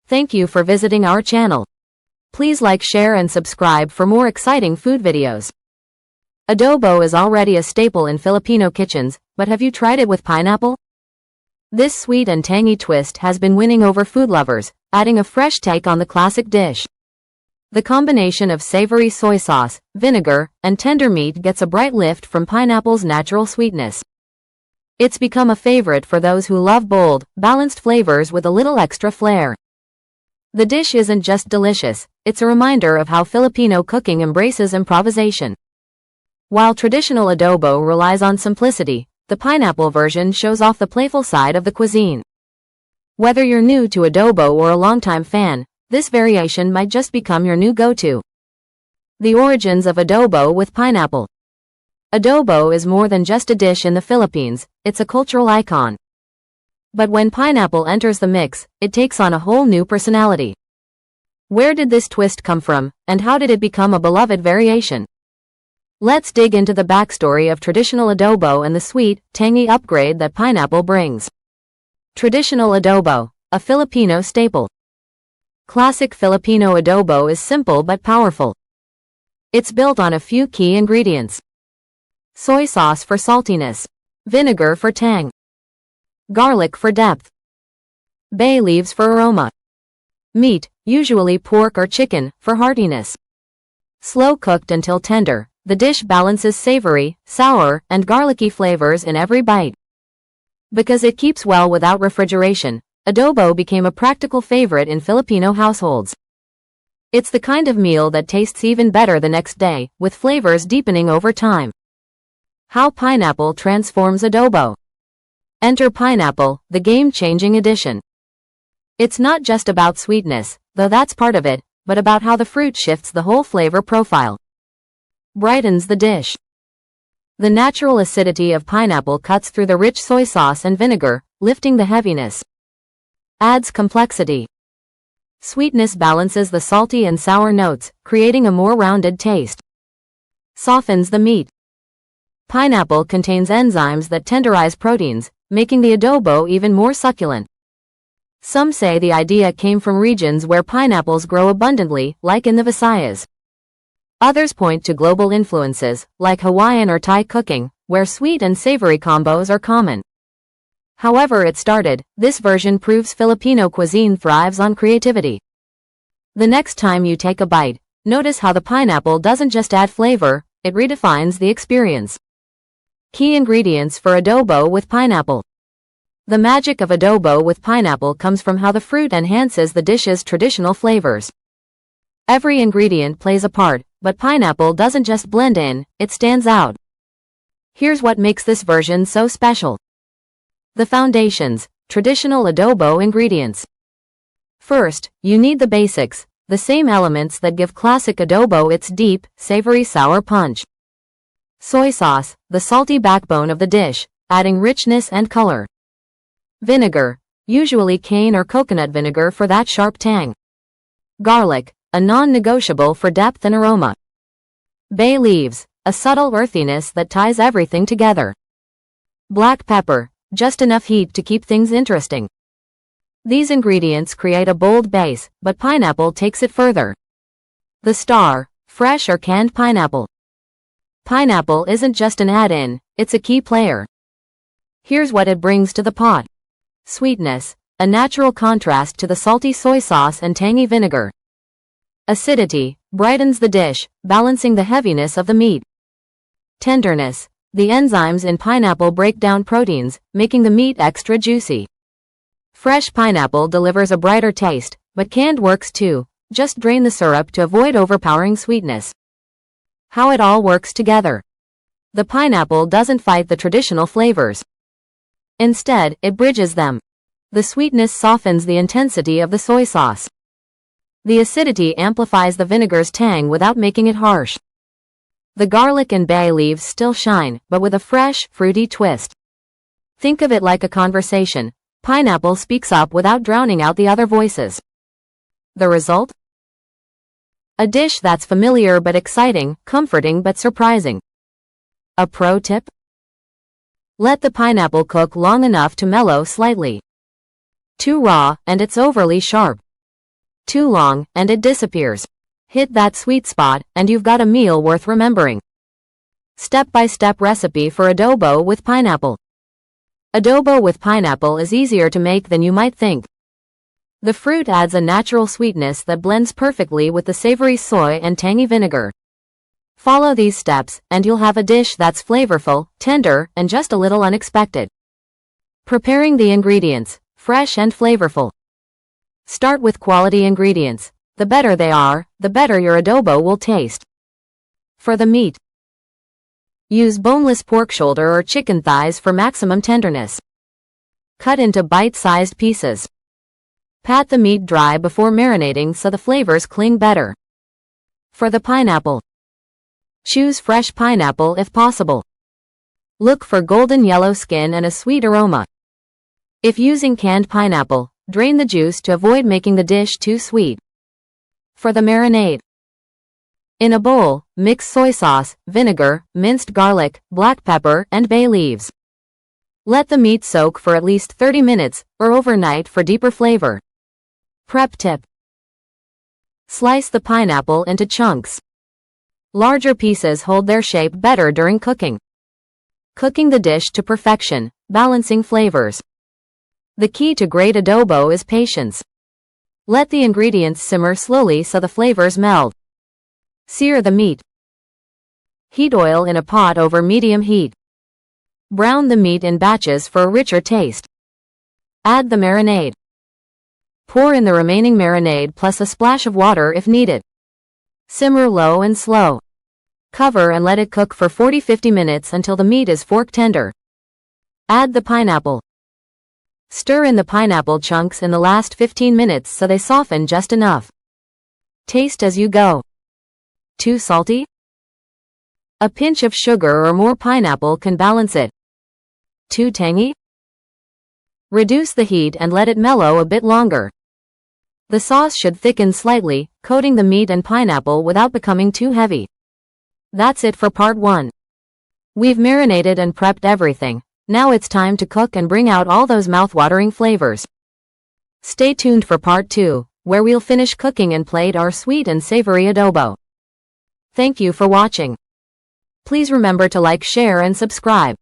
Thank you for visiting our channel. Please like, share, and subscribe for more exciting food videos. Adobo is already a staple in Filipino kitchens, but have you tried it with pineapple? This sweet and tangy twist has been winning over food lovers, adding a fresh take on the classic dish. The combination of savory soy sauce, vinegar, and tender meat gets a bright lift from pineapple's natural sweetness. It's become a favorite for those who love bold, balanced flavors with a little extra flair. The dish isn't just delicious, it's a reminder of how Filipino cooking embraces improvisation. While traditional adobo relies on simplicity, the pineapple version shows off the playful side of the cuisine. Whether you're new to adobo or a longtime fan, this variation might just become your new go-to. The origins of adobo with pineapple. Adobo is more than just a dish in the Philippines, it's a cultural icon. But when pineapple enters the mix, it takes on a whole new personality. Where did this twist come from, and how did it become a beloved variation? Let's dig into the backstory of traditional adobo and the sweet, tangy upgrade that pineapple brings. Traditional adobo, a Filipino staple. Classic Filipino adobo is simple but powerful. It's built on a few key ingredients. Soy sauce for saltiness. Vinegar for tang. Garlic for depth. Bay leaves for aroma. Meat, usually pork or chicken, for heartiness. Slow cooked until tender, the dish balances savory, sour, and garlicky flavors in every bite. Because it keeps well without refrigeration, adobo became a practical favorite in Filipino households. It's the kind of meal that tastes even better the next day, with flavors deepening over time. How pineapple transforms adobo. Enter pineapple, the game-changing addition. It's not just about sweetness, though that's part of it, but about how the fruit shifts the whole flavor profile. Brightens the dish. The natural acidity of pineapple cuts through the rich soy sauce and vinegar, lifting the heaviness. Adds complexity. Sweetness balances the salty and sour notes, creating a more rounded taste. Softens the meat. Pineapple contains enzymes that tenderize proteins, making the adobo even more succulent. Some say the idea came from regions where pineapples grow abundantly, like in the Visayas. Others point to global influences, like Hawaiian or Thai cooking, where sweet and savory combos are common. However it started, this version proves Filipino cuisine thrives on creativity. The next time you take a bite, notice how the pineapple doesn't just add flavor, it redefines the experience. Key ingredients for adobo with pineapple. The magic of adobo with pineapple comes from how the fruit enhances the dish's traditional flavors. Every ingredient plays a part, but pineapple doesn't just blend in, it stands out. Here's what makes this version so special. The foundations, traditional adobo ingredients. First, you need the basics, the same elements that give classic adobo its deep, savory sour punch. Soy sauce, the salty backbone of the dish, adding richness and color. Vinegar, usually cane or coconut vinegar for that sharp tang. Garlic, a non-negotiable for depth and aroma. Bay leaves, a subtle earthiness that ties everything together. Black pepper, just enough heat to keep things interesting. These ingredients create a bold base, but pineapple takes it further. The star, fresh or canned pineapple. Pineapple isn't just an add-in, it's a key player. Here's what it brings to the pot. Sweetness, a natural contrast to the salty soy sauce and tangy vinegar. Acidity, brightens the dish, balancing the heaviness of the meat. Tenderness, the enzymes in pineapple break down proteins, making the meat extra juicy. Fresh pineapple delivers a brighter taste, but canned works too, just drain the syrup to avoid overpowering sweetness. How it all works together. The pineapple doesn't fight the traditional flavors. Instead, it bridges them. The sweetness softens the intensity of the soy sauce. The acidity amplifies the vinegar's tang without making it harsh. The garlic and bay leaves still shine, but with a fresh, fruity twist. Think of it like a conversation. Pineapple speaks up without drowning out the other voices. The result? A dish that's familiar but exciting, comforting but surprising. A pro tip? Let the pineapple cook long enough to mellow slightly. Too raw, and it's overly sharp. Too long, and it disappears. Hit that sweet spot, and you've got a meal worth remembering. Step-by-step recipe for adobo with pineapple. Adobo with pineapple is easier to make than you might think. The fruit adds a natural sweetness that blends perfectly with the savory soy and tangy vinegar. Follow these steps, and you'll have a dish that's flavorful, tender, and just a little unexpected. Preparing the ingredients, fresh and flavorful. Start with quality ingredients. The better they are, the better your adobo will taste. For the meat, use boneless pork shoulder or chicken thighs for maximum tenderness. Cut into bite-sized pieces. Pat the meat dry before marinating so the flavors cling better. For the pineapple, choose fresh pineapple if possible. Look for golden yellow skin and a sweet aroma. If using canned pineapple, drain the juice to avoid making the dish too sweet. For the marinade, in a bowl, mix soy sauce, vinegar, minced garlic, black pepper, and bay leaves. Let the meat soak for at least 30 minutes, or overnight for deeper flavor. Prep tip: slice the pineapple into chunks. Larger pieces hold their shape better during cooking. Cooking the dish to perfection, balancing flavors. The key to great adobo is patience. Let the ingredients simmer slowly so the flavors meld. Sear the meat. Heat oil in a pot over medium heat. Brown the meat in batches for a richer taste. Add the marinade. Pour in the remaining marinade plus a splash of water if needed. Simmer low and slow. Cover and let it cook for 40-50 minutes until the meat is fork tender. Add the pineapple. Stir in the pineapple chunks in the last 15 minutes so they soften just enough. Taste as you go. Too salty? A pinch of sugar or more pineapple can balance it. Too tangy? Reduce the heat and let it mellow a bit longer. The sauce should thicken slightly, coating the meat and pineapple without becoming too heavy. That's it for part 1. We've marinated and prepped everything. Now it's time to cook and bring out all those mouth-watering flavors. Stay tuned for part 2, where we'll finish cooking and plate our sweet and savory adobo. Thank you for watching. Please remember to like, share, and subscribe.